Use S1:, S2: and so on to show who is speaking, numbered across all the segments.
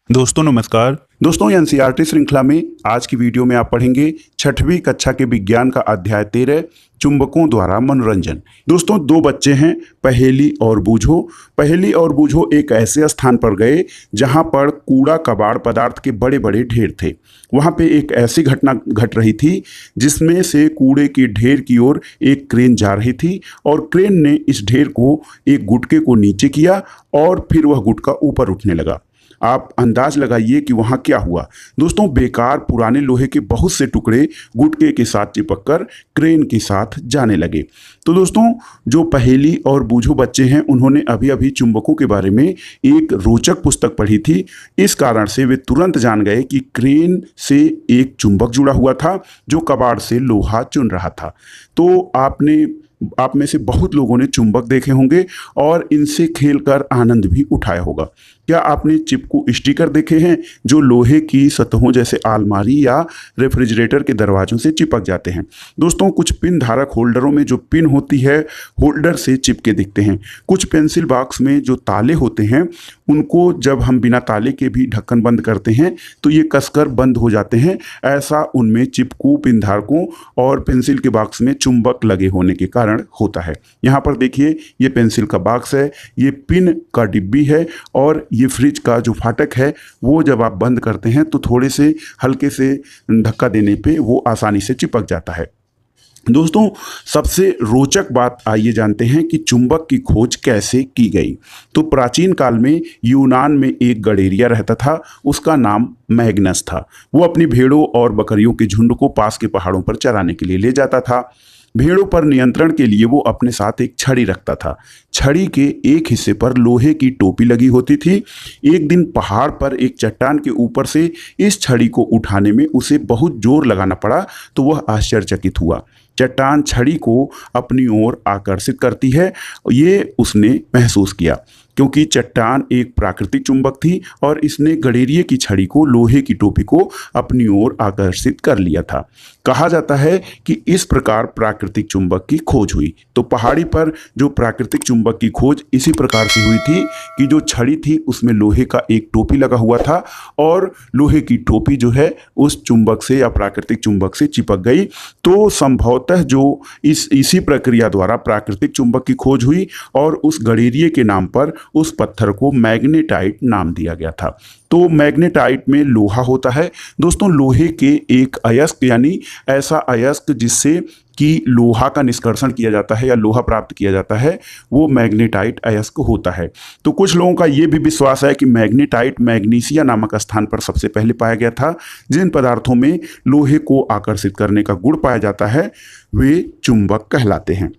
S1: दोस्तों नमस्कार। दोस्तों एनसीईआरटी श्रृंखला में आज की वीडियो में आप पढ़ेंगे छठवीं कक्षा के विज्ञान का अध्याय 13 चुंबकों द्वारा मनोरंजन। दोस्तों दो बच्चे हैं, पहेली और बूझो। पहेली और बूझो एक ऐसे स्थान पर गए जहां पर कूड़ा कबाड़ पदार्थ के बड़े बड़े ढेर थे। वहां पे एक ऐसी घटना घट रही थी जिसमें से कूड़े के ढेर की ओर एक क्रेन जा रही थी और क्रेन ने इस ढेर को एक गुटके को नीचे किया और फिर वह गुटका ऊपर उठने लगा। आप अंदाज लगाइए कि वहां क्या हुआ। दोस्तों बेकार पुराने लोहे के बहुत से टुकड़े गुटके के साथ चिपककर क्रेन के साथ जाने लगे। तो दोस्तों जो पहेली और बूझो बच्चे हैं उन्होंने अभी अभी चुंबकों के बारे में एक रोचक पुस्तक पढ़ी थी। इस कारण से वे तुरंत जान गए कि क्रेन से एक चुंबक जुड़ा हुआ था जो कबाड़ से लोहा चुन रहा था। तो आप में से बहुत लोगों ने चुंबक देखे होंगे और इनसे खेलकर आनंद भी उठाया होगा। क्या आपने चिपकू स्टिकर देखे हैं जो लोहे की सतहों जैसे अलमारी या रेफ्रिजरेटर के दरवाजों से चिपक जाते हैं। दोस्तों कुछ पिन धारक होल्डरों में जो पिन होती है होल्डर से चिपके दिखते हैं। कुछ पेंसिल बॉक्स में जो ताले होते हैं उनको जब हम बिना ताले के भी ढक्कन बंद करते हैं तो ये कसकर बंद हो जाते हैं। ऐसा उनमें चिपकू पिन धारकों और पेंसिल के बॉक्स में चुंबक लगे होने के कारण होता है। यहाँ पर देखिए ये पेंसिल का बॉक्स है, ये पिन का डिब्बी है और ये फ्रिज का जो फाटक है वो जब आप बंद करते हैं तो थोड़े से हल्के से धक्का देने पे वो आसानी से चिपक जाता है। दोस्तों सबसे रोचक बात आइए जानते हैं कि चुंबक की खोज कैसे की गई। तो प्राचीन काल में यूनान में एक गडेरिया रहता था, उसका नाम मैग्नस था। वो अपनी भेड़ों और बकरियों के झुंड को पास के पहाड़ों पर चराने के लिए ले जाता था। भेड़ों पर नियंत्रण के लिए वो अपने साथ एक छड़ी रखता था। छड़ी के एक हिस्से पर लोहे की टोपी लगी होती थी। एक दिन पहाड़ पर एक चट्टान के ऊपर से इस छड़ी को उठाने में उसे बहुत जोर लगाना पड़ा तो वह आश्चर्यचकित हुआ। चट्टान छड़ी को अपनी ओर आकर्षित करती है, ये उसने महसूस किया क्योंकि चट्टान एक प्राकृतिक चुंबक थी और इसने गडेरिये की छड़ी को लोहे की टोपी को अपनी ओर आकर्षित कर लिया था। कहा जाता है कि इस प्रकार प्राकृतिक चुंबक की खोज हुई। तो पहाड़ी पर जो प्राकृतिक चुंबक की खोज इसी प्रकार से हुई थी कि जो छड़ी थी उसमें लोहे का एक टोपी लगा हुआ था और लोहे की टोपी जो है उस चुंबक से या प्राकृतिक चुंबक से चिपक गई। तो संभवतः जो इसी प्रक्रिया द्वारा प्राकृतिक चुंबक की खोज हुई और उस गडेरिये के नाम पर उस पत्थर को मैग्नेटाइट नाम दिया गया था। तो मैग्नेटाइट में लोहा होता है। दोस्तों लोहे के एक अयस्क यानी ऐसा अयस्क जिससे कि लोहा का निष्कर्षण किया जाता है या लोहा प्राप्त किया जाता है वो मैग्नेटाइट अयस्क होता है। तो कुछ लोगों का ये भी विश्वास है कि मैग्नेटाइट मैग्नीसिया नामक स्थान पर सबसे पहले पाया गया था। जिन पदार्थों में लोहे को आकर्षित करने का गुण पाया जाता है वे चुंबक कहलाते हैं।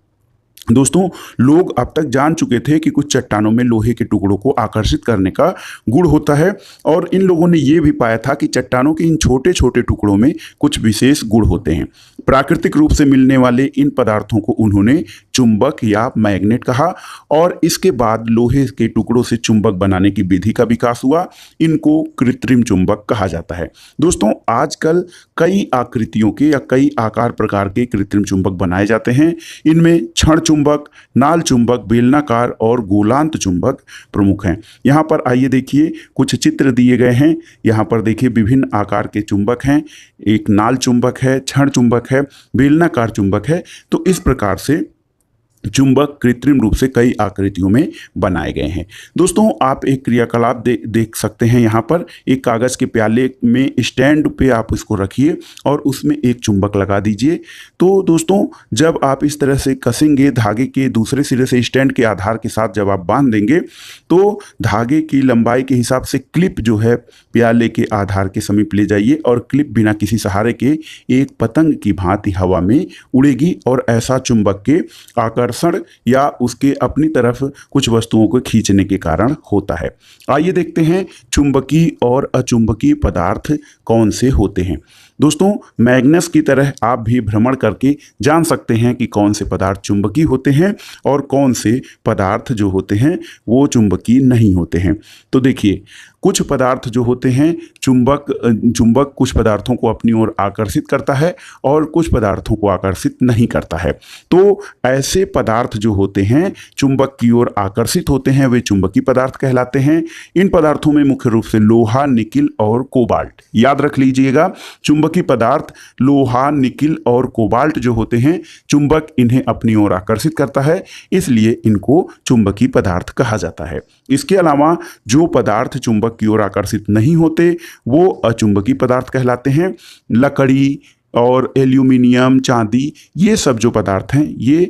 S1: दोस्तों लोग अब तक जान चुके थे कि कुछ चट्टानों में लोहे के टुकड़ों को आकर्षित करने का गुण होता है और इन लोगों ने यह भी पाया था कि चट्टानों के इन छोटे छोटे टुकड़ों में कुछ विशेष गुण होते हैं। प्राकृतिक रूप से मिलने वाले इन पदार्थों को उन्होंने चुंबक या मैग्नेट कहा और इसके बाद लोहे के टुकड़ों से चुंबक बनाने की विधि का विकास हुआ। इनको कृत्रिम चुंबक कहा जाता है। दोस्तों आजकल कई आकृतियों के या कई आकार प्रकार के कृत्रिम चुंबक बनाए जाते हैं। इनमें क्षण चुंबक, नाल चुंबक, बेलनाकार और गोलांत चुंबक प्रमुख हैं। यहाँ पर आइए देखिए कुछ चित्र दिए गए हैं। यहाँ पर देखिए विभिन्न आकार के चुंबक हैं। एक नाल चुंबक है, क्षण चुंबक है, बेलनाकार चुंबक है। तो इस प्रकार से चुंबक कृत्रिम रूप से कई आकृतियों में बनाए गए हैं। दोस्तों आप एक क्रियाकलाप देख सकते हैं। यहाँ पर एक कागज़ के प्याले में स्टैंड पे आप इसको रखिए और उसमें एक चुंबक लगा दीजिए। तो दोस्तों जब आप इस तरह से कसेंगे धागे के दूसरे सिरे से स्टैंड के आधार के साथ जब आप बांध देंगे तो धागे की लंबाई के हिसाब से क्लिप जो है प्याले के आधार के समीप ले जाइए और क्लिप बिना किसी सहारे के एक पतंग की भांति हवा में उड़ेगी और ऐसा चुंबक के आकर्षण या उसके अपनी तरफ कुछ वस्तुओं को खींचने के कारण होता है। आइए देखते हैं चुंबकीय और अचुंबकीय पदार्थ कौन से होते हैं। दोस्तों मैग्नेस की तरह आप भी भ्रमण करके जान सकते हैं कि कौन से पदार्थ चुंबकीय होते हैं और कौन से पदार्थ जो होते हैं वो चुंबकीय नहीं होते हैं। तो देखिए कुछ पदार्थ जो होते हैं चुंबक कुछ पदार्थों को अपनी ओर आकर्षित करता है और कुछ पदार्थों को आकर्षित नहीं करता है। तो ऐसे पदार्थ जो होते हैं चुंबक की ओर आकर्षित होते हैं वे चुंबकीय पदार्थ कहलाते हैं। इन पदार्थों में मुख्य रूप से लोहा, निकिल और कोबाल्ट, याद रख लीजिएगा, चुंबकीय पदार्थ लोहा, निकिल और कोबाल्ट जो होते हैं चुंबक इन्हें अपनी ओर आकर्षित करता है, इसलिए इनको चुंबकीय पदार्थ कहा जाता है। इसके अलावा जो पदार्थ चुंबक की ओर आकर्षित नहीं होते वो अचुंबकीय पदार्थ कहलाते हैं। लकड़ी और एल्यूमिनियम, चांदी, ये सब जो पदार्थ हैं ये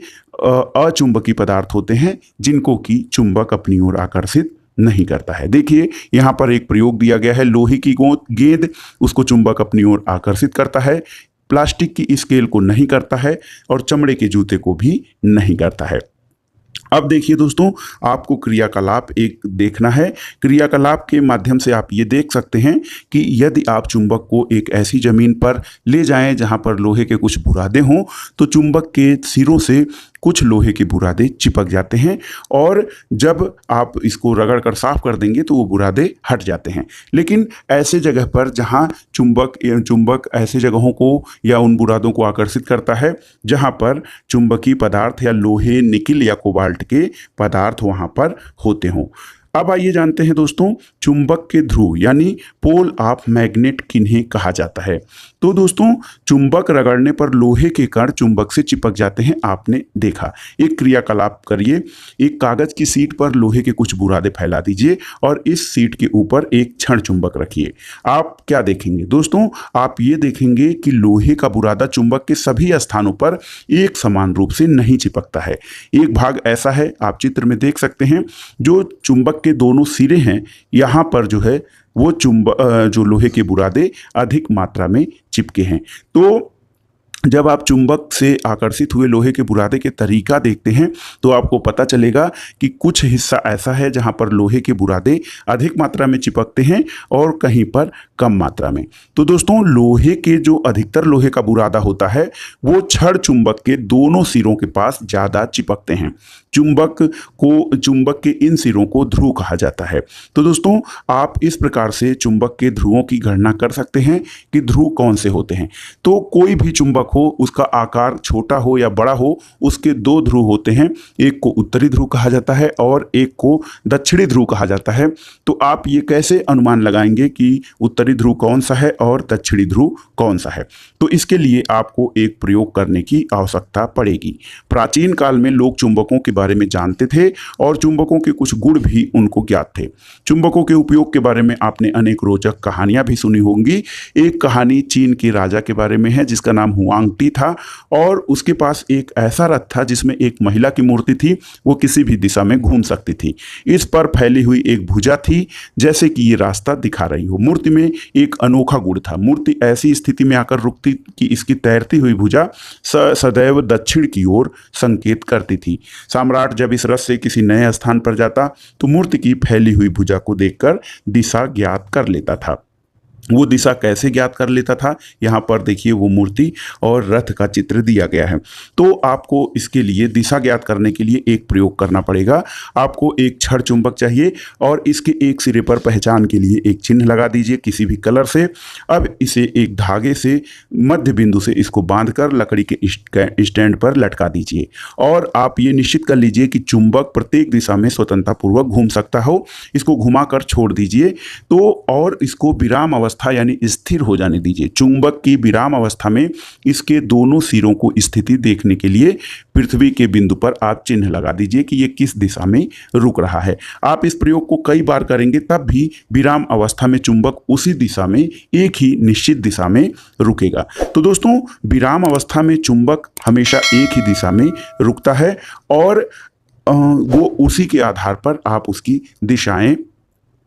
S1: अचुंबकीय पदार्थ होते हैं जिनको कि चुंबक अपनी ओर आकर्षित नहीं करता है। देखिए यहाँ पर एक प्रयोग दिया गया है, लोहे की गेंद, उसको चुंबक अपनी ओर आकर्षित करता है, प्लास्टिक की स्केल को नहीं करता है और चमड़े के जूते को भी नहीं करता है। अब देखिए दोस्तों, आपको क्रियाकलाप एक देखना है। क्रियाकलाप के माध्यम से आप ये देख सकते हैं कि यदि आप चुंबक को एक ऐसी जमीन पर ले जाएं जहां पर लोहे के कुछ बुरादे हों तो चुंबक के सिरों से कुछ लोहे के बुरादे चिपक जाते हैं और जब आप इसको रगड़ कर साफ कर देंगे तो वो बुरादे हट जाते हैं। लेकिन ऐसे जगह पर जहां चुंबक ऐसे जगहों को या उन बुरादों को आकर्षित करता है जहां पर चुंबकीय पदार्थ या लोहे, निकिल या कोबाल्ट के पदार्थ वहां पर होते हों। अब आइए जानते हैं दोस्तों, चुंबक के ध्रुव यानी पोल ऑफ मैग्नेट किन्हें कहा जाता है। तो दोस्तों, चुंबक रगड़ने पर लोहे के कण चुंबक से चिपक जाते हैं, आपने देखा। एक क्रियाकलाप करिए, एक कागज की सीट पर लोहे के कुछ बुरादे फैला दीजिए और इस सीट के ऊपर एक क्षण चुंबक रखिए। आप क्या देखेंगे दोस्तों? आप ये देखेंगे कि लोहे का बुरादा चुंबक के सभी स्थानों पर एक समान रूप से नहीं चिपकता है। एक भाग ऐसा है, आप चित्र में देख सकते हैं, जो चुंबक के दोनों सिरे हैं, यहाँ पर जो है वो जो लोहे के बुरादे अधिक मात्रा में चिपके हैं। तो जब आप चुंबक से आकर्षित हुए लोहे के बुरादे के तरीका देखते हैं तो आपको पता चलेगा कि कुछ हिस्सा ऐसा है जहां पर लोहे के बुरादे अधिक मात्रा में चिपकते हैं और कहीं पर कम मात्रा में। तो दोस्तों, लोहे के जो अधिकतर लोहे का बुरादा होता है वो छड़ चुंबक के दोनों सिरों के पास ज़्यादा चिपकते हैं। चुंबक के इन सिरों को ध्रुव कहा जाता है। तो दोस्तों, आप इस प्रकार से चुंबक के ध्रुवों की गणना कर सकते हैं कि ध्रुव कौन से होते हैं। तो कोई भी चुंबक हो, उसका आकार छोटा हो या बड़ा हो, उसके दो ध्रुव होते हैं। एक को उत्तरी ध्रुव कहा जाता है और एक को दक्षिणी ध्रुव कहा जाता है। तो आप ये कैसे अनुमान लगाएंगे कि उत्तरी ध्रुव कौन सा है और दक्षिणी ध्रुव कौन सा है? तो इसके लिए आपको एक प्रयोग करने की आवश्यकता पड़ेगी। प्राचीन काल में लोग चुंबकों के बारे में जानते थे और चुंबकों के कुछ गुण भी उनको ज्ञात थे। चुंबकों के उपयोग के बारे में आपने अनेक रोचक कहानियां भी सुनी होंगी। एक कहानी चीन के राजा के बारे में है जिसका नाम हुआंग टी था और उसके पास एक ऐसा रथ था जिसमें एक महिला की मूर्ति थी, वो किसी भी दिशा में घूम सकती थी। इस पर फैली हुई एक भुजा थी जैसे कि ये रास्ता दिखा रही हो। मूर्ति में एक अनोखा गुण था, मूर्ति ऐसी स्थिति में आकर रुकती कि इसकी तैरती हुई भुजा सदैव दक्षिण की ओर संकेत करती थी। सम्राट जब इस रथ से किसी नए स्थान पर जाता तो मूर्ति की फैली हुई भुजा को देखकर दिशा ज्ञात कर लेता था। वो दिशा कैसे ज्ञात कर लेता था, यहाँ पर देखिए वो मूर्ति और रथ का चित्र दिया गया है। तो आपको इसके लिए दिशा ज्ञात करने के लिए एक प्रयोग करना पड़ेगा। आपको एक छड़ चुंबक चाहिए और इसके एक सिरे पर पहचान के लिए एक चिन्ह लगा दीजिए किसी भी कलर से। अब इसे एक धागे से मध्य बिंदु से इसको बांधकर लकड़ी के स्टैंड पर लटका दीजिए और आप ये निश्चित कर लीजिए कि चुंबक प्रत्येक दिशा में स्वतंत्रतापूर्वक घूम सकता हो। इसको घुमाकर छोड़ दीजिए तो और इसको विराम अवस्था यानी स्थिर हो जाने दीजिए। चुंबक की विराम अवस्था में इसके दोनों सिरों को स्थिति देखने के लिए पृथ्वी के बिंदु पर आप चिन्ह लगा दीजिए कि ये किस दिशा में रुक रहा है। आप इस प्रयोग को कई बार करेंगे तब भी विराम अवस्था में चुंबक उसी दिशा में एक ही निश्चित दिशा में रुकेगा। तो दोस्तों, विराम अवस्था में चुंबक हमेशा एक ही दिशा में रुकता है और वो उसी के आधार पर आप उसकी दिशाएं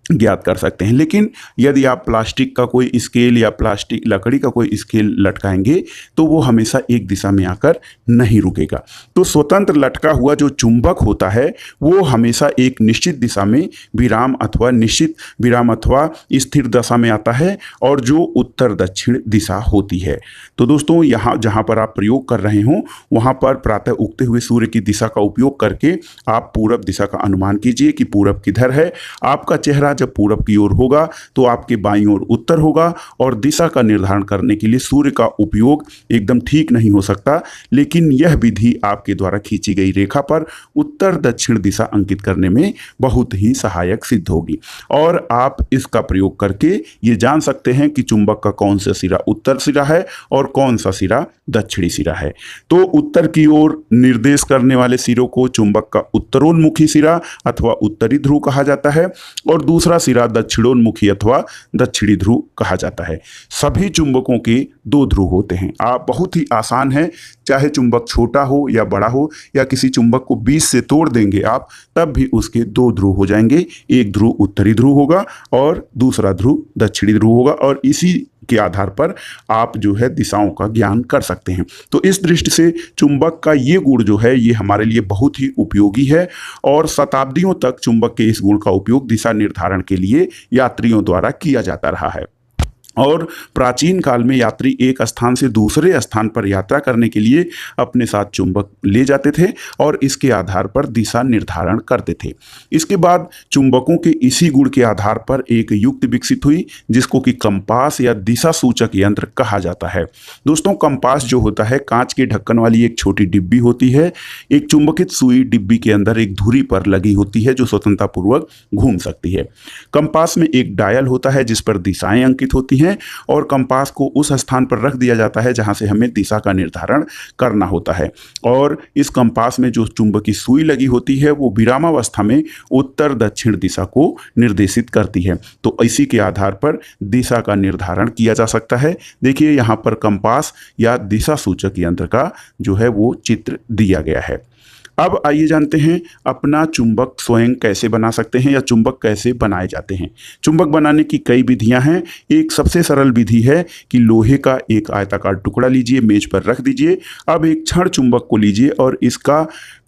S1: ज्ञात कर सकते हैं। लेकिन यदि आप प्लास्टिक का कोई स्केल या प्लास्टिक लकड़ी का कोई स्केल लटकाएंगे तो वो हमेशा एक दिशा में आकर नहीं रुकेगा। तो स्वतंत्र लटका हुआ जो चुंबक होता है वो हमेशा एक निश्चित दिशा में विराम अथवा स्थिर दशा में आता है और जो उत्तर दक्षिण दिशा होती है। तो दोस्तों, यहाँ जहाँ पर आप प्रयोग कर रहे हों वहाँ पर प्रातः उगते हुए सूर्य की दिशा का उपयोग करके आप पूरब दिशा का अनुमान कीजिए कि पूरब किधर है। आपका चेहरा जब पूरब की ओर होगा तो आपके बाईं ओर उत्तर होगा। और दिशा का निर्धारण करने के लिए सूर्य का उपयोग एकदम ठीक नहीं हो सकता, लेकिन यह विधि आपके द्वारा खींची गई रेखा पर उत्तर दक्षिण दिशा अंकित करने में बहुत ही सहायक सिद्ध होगी। और आप इसका प्रयोग करके ये जान सकते हैं कि चुंबक का कौन सा सिरा उत्तर सिरा है और कौन सा सिरा दक्षिणी सिरा है। तो उत्तर की ओर निर्देश करने वाले सिरों को चुंबक का उत्तरोन्मुखी सिरा अथवा उत्तरी ध्रुव कहा जाता है, और दूसरा सिरा दक्षिणोन्मुखी अथवा दक्षिणी ध्रुव कहा जाता है। सभी चुंबकों के दो ध्रुव होते हैं। आप बहुत ही आसान है, चाहे चुंबक छोटा हो या बड़ा हो, या किसी चुंबक को बीच से तोड़ देंगे आप, तब भी उसके दो ध्रुव हो जाएंगे। एक ध्रुव उत्तरी ध्रुव होगा और दूसरा ध्रुव दक्षिणी ध्रुव होगा, और इसी के आधार पर आप जो है दिशाओं का ज्ञान कर सकते हैं। तो इस दृष्टि से चुंबक का ये गुण जो है ये हमारे लिए बहुत ही उपयोगी है, और शताब्दियों तक चुंबक के इस गुण का उपयोग दिशा निर्धारण के लिए यात्रियों द्वारा किया जाता रहा है। और प्राचीन काल में यात्री एक स्थान से दूसरे स्थान पर यात्रा करने के लिए अपने साथ चुंबक ले जाते थे और इसके आधार पर दिशा निर्धारण करते थे। इसके बाद चुंबकों के इसी गुण के आधार पर एक युक्ति विकसित हुई जिसको कि कंपास या दिशा सूचक यंत्र कहा जाता है। दोस्तों, कंपास जो होता है कांच के ढक्कन वाली एक छोटी डिब्बी होती है। एक चुंबकित सुई डिब्बी के अंदर एक धुरी पर लगी होती है जो स्वतंत्रतापूर्वक घूम सकती है। कंपास में एक डायल होता है जिस पर दिशाएं अंकित होती हैं, और कंपास को उस स्थान पर रख दिया जाता है जहां से हमें दिशा का निर्धारण करना होता है। और इस कंपास में जो चुंबकीय सुई लगी होती है वो विरामावस्था में उत्तर दक्षिण दिशा को निर्देशित करती है। तो इसी के आधार पर दिशा का निर्धारण किया जा सकता है। देखिए यहाँ पर कंपास या दिशा सूचक यंत्र का जो है वो चित्र दिया गया है। अब आइए जानते हैं अपना चुंबक स्वयं कैसे बना सकते हैं या चुंबक कैसे बनाए जाते हैं। चुंबक बनाने की कई विधियां हैं। एक सबसे सरल विधि है कि लोहे का एक आयताकार टुकड़ा लीजिए, मेज पर रख दीजिए। अब एक क्षण चुंबक को लीजिए और इसका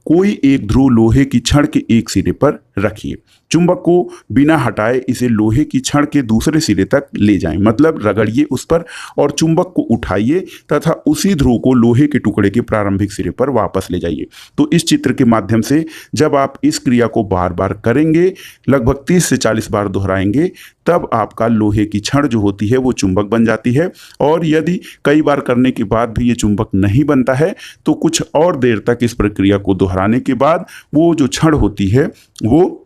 S1: कोई एक ध्रुव लोहे की छड़ के एक सिरे पर रखिए। चुंबक को बिना हटाए इसे लोहे की छड़ के दूसरे सिरे तक ले जाएं, मतलब रगड़िए उस पर और चुंबक को उठाइए तथा उसी ध्रुव को लोहे के टुकड़े के प्रारंभिक सिरे पर वापस ले जाइए। तो इस चित्र के माध्यम से जब आप इस क्रिया को बार बार करेंगे, लगभग 30 से 40 बार दोहराएंगे, तब आपका लोहे की छड़ जो होती है वो चुंबक बन जाती है। और यदि कई बार करने के बाद भी ये चुंबक नहीं बनता है तो कुछ और देर तक इस प्रक्रिया को दोहराने के बाद वो जो छड़ होती है वो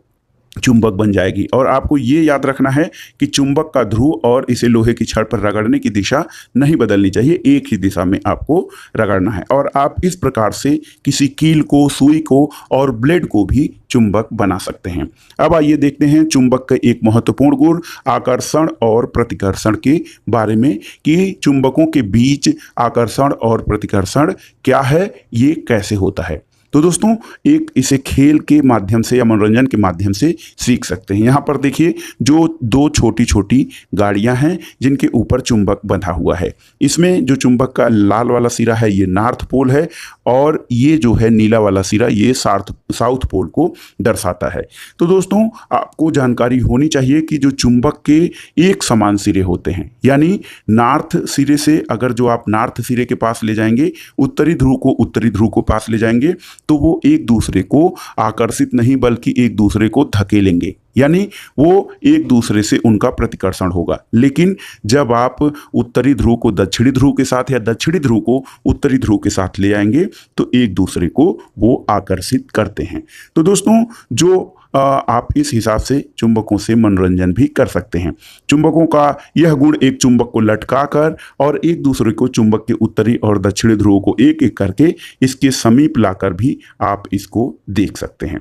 S1: चुंबक बन जाएगी। और आपको ये याद रखना है कि चुंबक का ध्रुव और इसे लोहे की छड़ पर रगड़ने की दिशा नहीं बदलनी चाहिए, एक ही दिशा में आपको रगड़ना है। और आप इस प्रकार से किसी कील को, सुई को और ब्लेड को भी चुंबक बना सकते हैं। अब आइए देखते हैं चुंबक का एक महत्वपूर्ण गुण आकर्षण और प्रतिकर्षण के बारे में कि चुंबकों के बीच आकर्षण और प्रतिकर्षण क्या है, ये कैसे होता है। तो दोस्तों, एक इसे खेल के माध्यम से या मनोरंजन के माध्यम से सीख सकते हैं। यहाँ पर देखिए जो दो छोटी छोटी गाड़ियाँ हैं जिनके ऊपर चुंबक बंधा हुआ है। इसमें जो चुंबक का लाल वाला सिरा है ये नॉर्थ पोल है, और ये जो है नीला वाला सिरा ये साउथ पोल को दर्शाता है। तो दोस्तों, आपको जानकारी होनी चाहिए कि जो चुंबक के एक समान सिरे होते हैं, यानी नॉर्थ सिरे से अगर जो आप नॉर्थ सिरे के पास ले जाएंगे, उत्तरी ध्रुव को उत्तरी ध्रुव को पास ले जाएंगे, तो वो एक दूसरे को आकर्षित नहीं बल्कि एक दूसरे को धकेलेंगे, यानी वो एक दूसरे से उनका प्रतिकर्षण होगा। लेकिन जब आप उत्तरी ध्रुव को दक्षिणी ध्रुव के साथ या दक्षिणी ध्रुव को उत्तरी ध्रुव के साथ ले आएंगे तो एक दूसरे को वो आकर्षित करते हैं। तो दोस्तों, जो आप इस हिसाब से चुंबकों से मनोरंजन भी कर सकते हैं। चुंबकों का यह गुण एक चुंबक को लटकाकर और एक दूसरे को चुंबक के उत्तरी और दक्षिणी ध्रुव को एक एक करके इसके समीप लाकर भी आप इसको देख सकते हैं।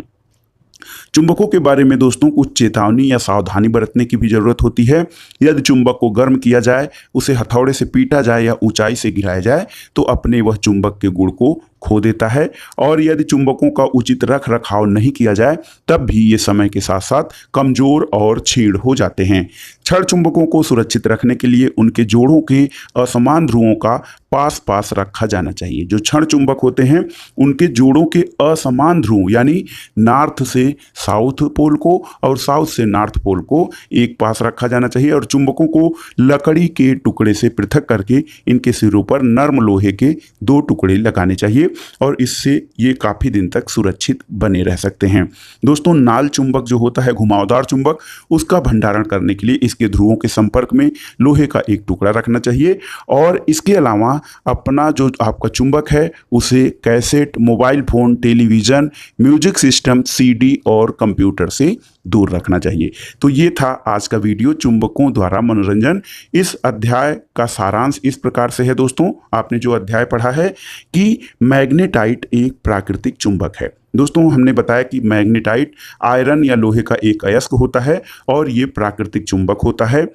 S1: चुंबकों के बारे में दोस्तों कुछ चेतावनी या सावधानी बरतने की भी जरूरत होती है। यदि चुंबक को गर्म किया जाए, उसे हथौड़े से पीटा जाए या ऊंचाई से गिराया जाए तो अपने वह चुंबक के गुण को खो देता है। और यदि चुंबकों का उचित रख रखाव नहीं किया जाए तब भी ये समय के साथ साथ कमजोर और छीड़ हो जाते हैं। छड़ चुंबकों को सुरक्षित रखने के लिए उनके जोड़ों के असमान ध्रुवों का पास पास रखा जाना चाहिए। जो क्षण चुंबक होते हैं उनके जोड़ों के असमान ध्रुव यानी नॉर्थ से साउथ पोल को और साउथ से नॉर्थ पोल को एक पास रखा जाना चाहिए, और चुंबकों को लकड़ी के टुकड़े से पृथक करके इनके सिरों पर नर्म लोहे के 2 टुकड़े लगाने चाहिए। और इससे ये काफ़ी दिन तक सुरक्षित बने रह सकते हैं। दोस्तों, नाल चुंबक जो होता है, घुमावदार चुंबक, उसका भंडारण करने के लिए इसके ध्रुवों के संपर्क में लोहे का एक टुकड़ा रखना चाहिए। और इसके अलावा अपना जो आपका चुंबक है उसे cassette, mobile phone, television, music system, CD और कंप्यूटर से दूर रखना चाहिए। तो ये था आज का वीडियो, चुंबकों द्वारा मनोरंजन। इस अध्याय का सारांश इस प्रकार से है दोस्तों, आपने जो अध्याय पढ़ा है कि मैग्नेटाइट एक प्राकृतिक चुंबक है। दोस्तों, हमने बताया कि मैग्नेटाइट आयरन या लोहे का एक अयस्क होता है और ये प्राकृतिक चुंबक होता है।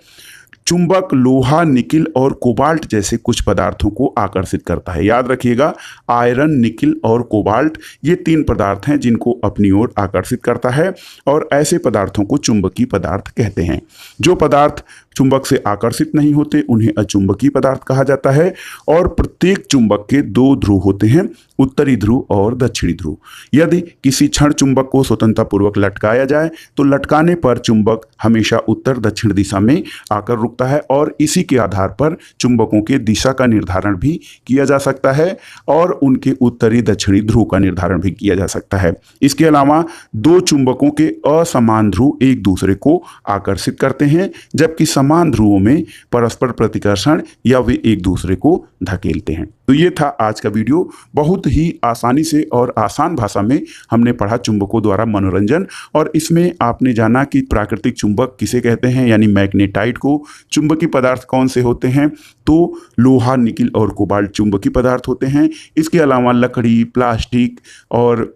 S1: चुंबक लोहा, निकिल और कोबाल्ट जैसे कुछ पदार्थों को आकर्षित करता है। याद रखिएगा, आयरन, निकिल और कोबाल्ट ये 3 पदार्थ हैं जिनको अपनी ओर आकर्षित करता है और ऐसे पदार्थों को चुंबकीय पदार्थ कहते हैं। जो पदार्थ चुंबक से आकर्षित नहीं होते उन्हें अचुंबकीय पदार्थ कहा जाता है। और प्रत्येक चुंबक के 2 ध्रुव होते हैं, उत्तरी ध्रुव और दक्षिणी ध्रुव। यदि किसी क्षण चुंबक को स्वतंत्रतापूर्वक लटकाया जाए तो लटकाने पर चुंबक हमेशा उत्तर दक्षिण दिशा में आकर रुकता है और इसी के आधार पर चुंबकों के दिशा का निर्धारण भी किया जा सकता है और उनके उत्तरी दक्षिणी ध्रुव का निर्धारण भी किया जा सकता है। इसके अलावा 2 चुंबकों के असमान ध्रुव एक दूसरे को आकर्षित करते हैं, जबकि समान ध्रुवों में परस्पर प्रतिकर्षण या वे एक दूसरे को धकेलते हैं। तो ये था आज का वीडियो। बहुत ही आसानी से और आसान भाषा में हमने पढ़ा चुंबकों द्वारा मनोरंजन, और इसमें आपने जाना कि प्राकृतिक चुंबक किसे कहते हैं, यानी मैग्नेटाइट को। चुंबकीय पदार्थ कौन से होते हैं, तो लोहा, निकिल और कोबाल्ट चुंबकीय पदार्थ होते हैं। इसके अलावा लकड़ी, प्लास्टिक और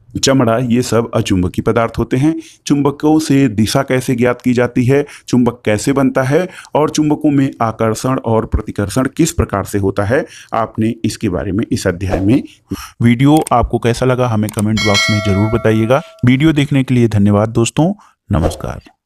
S1: चमड़ा ये सब अचुंबकीय पदार्थ होते हैं। चुंबकों से दिशा कैसे ज्ञात की जाती है, चुंबक कैसे बनता है और चुंबकों में आकर्षण और प्रतिकर्षण किस प्रकार से होता है, आपने इसके बारे में इस अध्याय में। वीडियो आपको कैसा लगा हमें कमेंट बॉक्स में ज़रूर बताइएगा। वीडियो देखने के लिए धन्यवाद दोस्तों, नमस्कार।